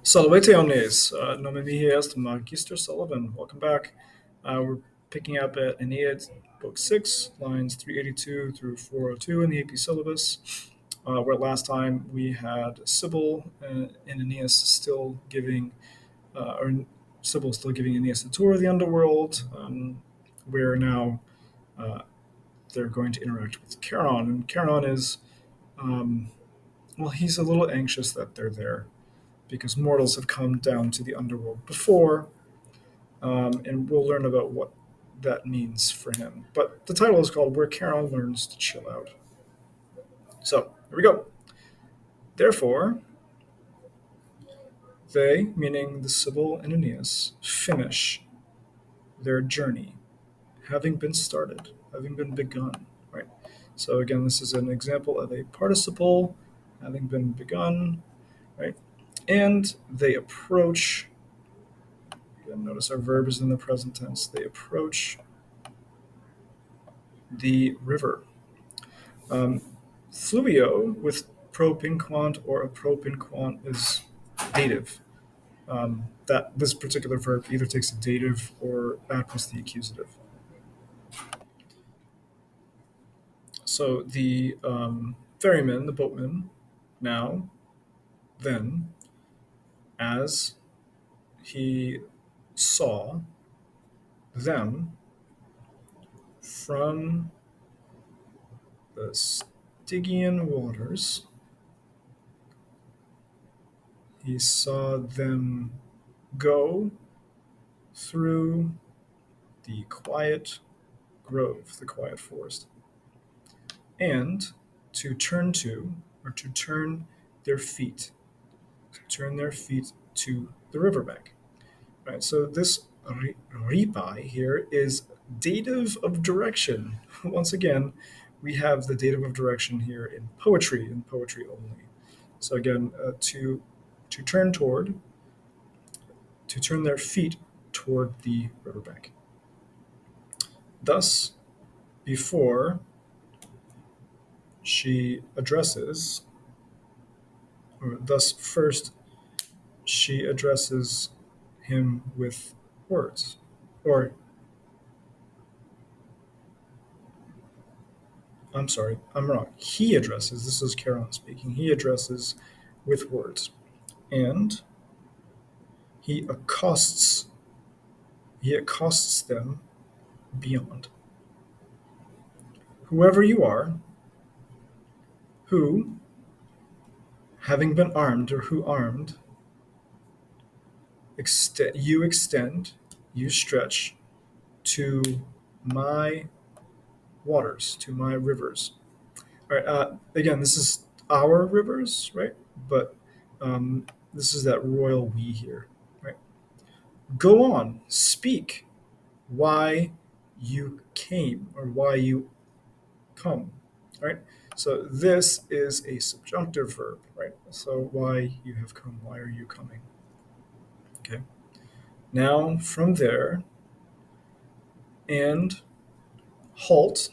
Salvete omnes, nomen mihi est Magister Sullivan. Welcome back. We're picking up at Aeneid, Book 6, lines 382 through 402 in the AP syllabus, where last time we had Sybil and Aeneas still giving, or Sybil still giving Aeneas a tour of the underworld, where now uh, they're going to interact with Charon. And Charon is, um, well, he's a little anxious that they're there because mortals have come down to the underworld before, and we'll learn about what that means for him. But the title is called Where Charon Learns to Chill Out. So, here we go. Therefore, they, meaning the Sibyl and Aeneas, finish their journey, having been started, having been begun, right? So, again, this is an example of a participle having been begun, right? And they approach. Again, notice our verb is in the present tense. They approach the river. Um, Fluvio with propinquant or a propinquant is dative. That this particular verb either takes a dative or adds the accusative. So the ferryman, the boatman, now, then, as he saw them from the Stygian waters, he saw them go through the quiet grove, the quiet forest, and to turn to, or to turn their feet, to the riverbank. Right. So this ripai here is dative of direction. Once again, we have the dative of direction here in poetry only. So again, to turn toward, to turn their feet toward the riverbank. Thus, before she addresses, or thus first she addresses him with words. Or, I'm sorry, I'm wrong. He addresses, this is Charon speaking, he addresses with words. And he accosts, he accosts them beyond. Whoever you are, who, having been armed, or who armed, you extend, you stretch to my waters, to my rivers. All right. Again, this is our rivers, right? But this is that royal we here, right? Go on, speak why you came or why you come, right? So this is a subjunctive verb, right? So why you have come, why are you coming? Okay. Now from there, and halt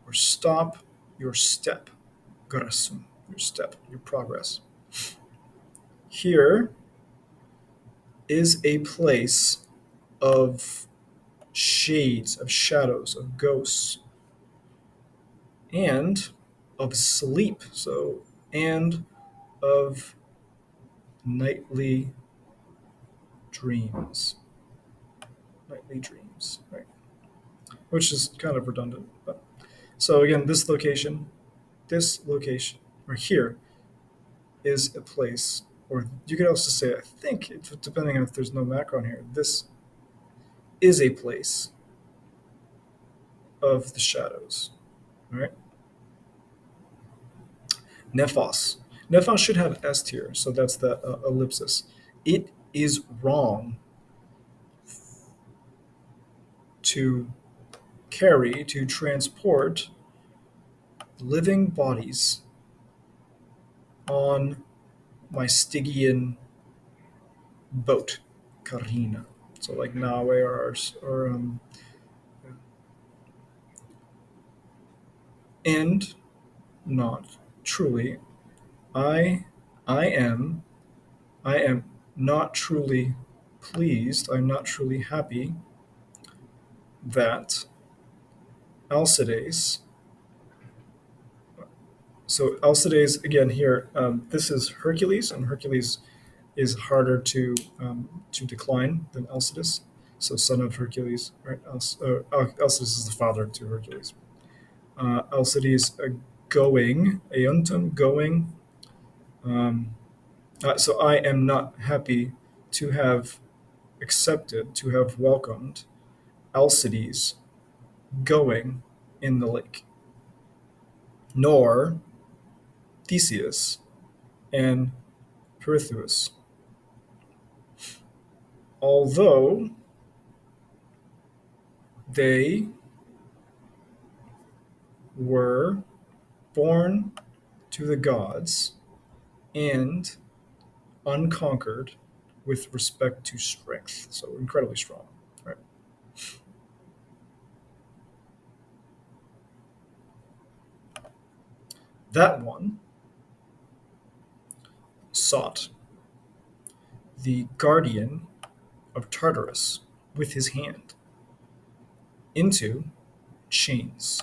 or stop your step, grasum, your step, your progress. Here is a place of shades, of shadows, of ghosts, and of sleep. So, and of nightly dreams. Nightly dreams, right? Which is kind of redundant. But so again, this location, or here, is a place, or you could also say, I think, depending on if there's no macron here, this is a place of the shadows. All right. Nephos. Nephos should have est here, so that's the ellipsis. It is wrong to carry, to transport living bodies on my Stygian boat, Carina. So like Naue or and not truly. I I am I am. not truly pleased, I'm not truly happy that Alcides, so Alcides again here, this is Hercules, and Hercules is harder to decline than Alcides. So son of Hercules, right? Alcides is the father to Hercules. Alcides going, euntum going. Um, so I am not happy to have accepted, to have welcomed Alcides going in the lake, nor Theseus and Pirithous, although they were born to the gods and unconquered with respect to strength. So incredibly strong, right? That one sought the guardian of Tartarus with his hand into chains.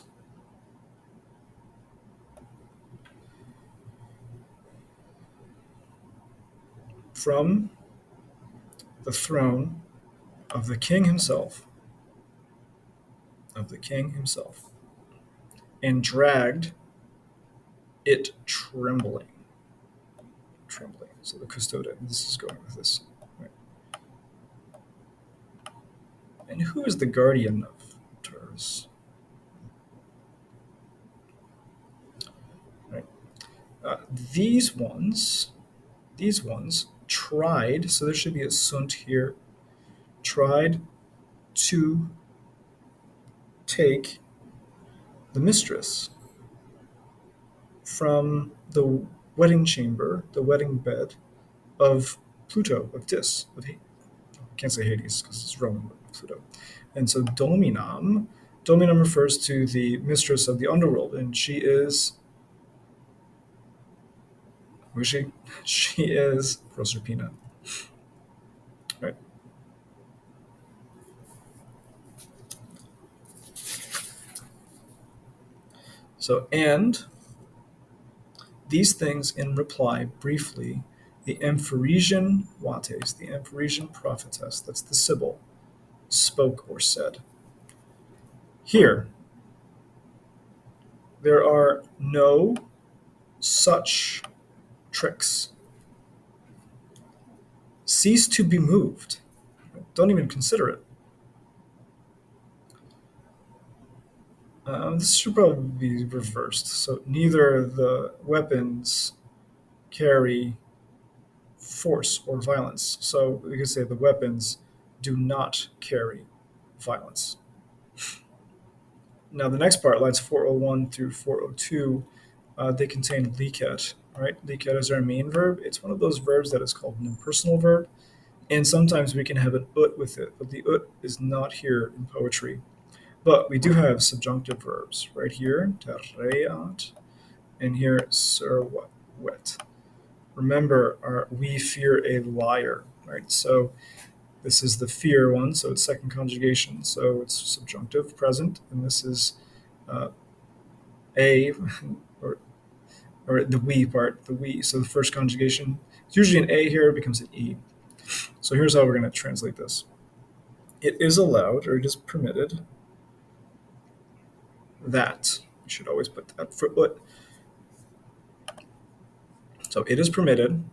From the throne of the king himself, of the king himself, and dragged it trembling. Trembling. So the custodian, this is going with this. Right? And who is the guardian of Tartarus? Right? Uh, these ones, these ones tried, so there should be a sunt here, tried to take the mistress from the wedding chamber, the wedding bed of Pluto, of Dis, I can't say Hades because it's Roman, but Pluto. And so Dominum refers to the mistress of the underworld, and she is, who is she? She is Proserpina, right? So, and these things in reply briefly, the Amphoresian Wates, the Amphoresian prophetess, that's the Sibyl, spoke or said. Here, there are no such tricks. Cease to be moved. Don't even consider it. This should probably be reversed. So neither the weapons carry force or violence. So we could say the weapons do not carry violence. Now the next part, lines 401 through 402, they contain liket. Right, liket is our main verb. It's one of those verbs that is called an impersonal verb, and sometimes we can have an ut with it, but the ut is not here in poetry. But we do have subjunctive verbs right here, terreat, and here serwet. Remember, we fear a liar, right? So this is the fear one, so it's second conjugation, so it's subjunctive, present, and this is uh, a, or, or the we part, the we. So the first conjugation, it's usually an a here, it becomes an e. So here's how we're going to translate this. It is allowed, or it is permitted, that, you should always put that for ut. So it is permitted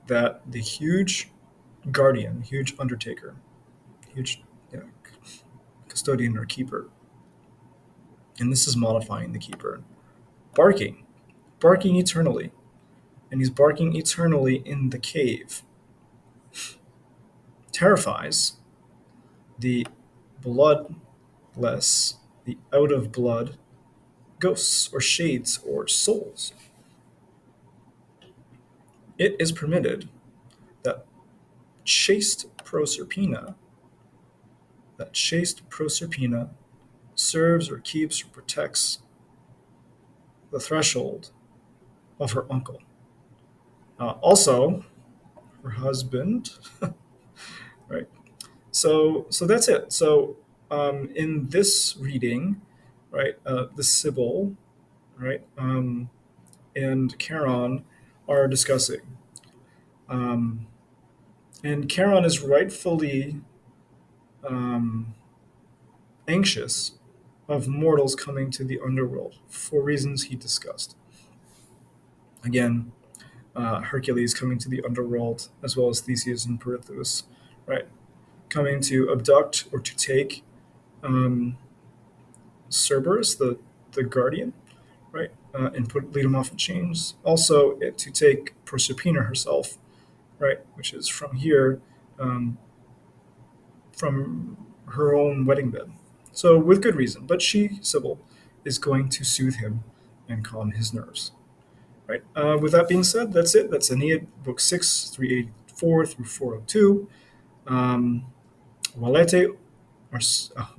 that the huge guardian, huge undertaker, huge you know, custodian or keeper, and this is modifying the keeper, barking, barking eternally, and he's barking eternally in the cave, terrifies the bloodless, the out of blood ghosts or shades or souls. It is permitted that chaste Proserpina, that chaste Proserpina serves or keeps or protects the threshold of her uncle. Also, her husband, right? So that's it. So in this reading, right, the Sibyl, right, and Charon are discussing, um, and Charon is rightfully um, anxious of mortals coming to the underworld for reasons he discussed. Again, Hercules coming to the underworld, as well as Theseus and Perithous, right, coming to abduct or to take um, Cerberus, the guardian, right, and lead him off in chains. Also, to take Proserpina herself, right, which is from here, um, from her own wedding bed. So with good reason, but she, Sybil, is going to soothe him and calm his nerves. Right. With that being said, that's it. That's Aeneid, Book 6, 384 through 402. Walete, or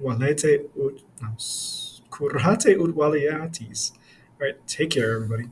Walete ut, no, Curate ut Waliatis. Right. Take care, everybody.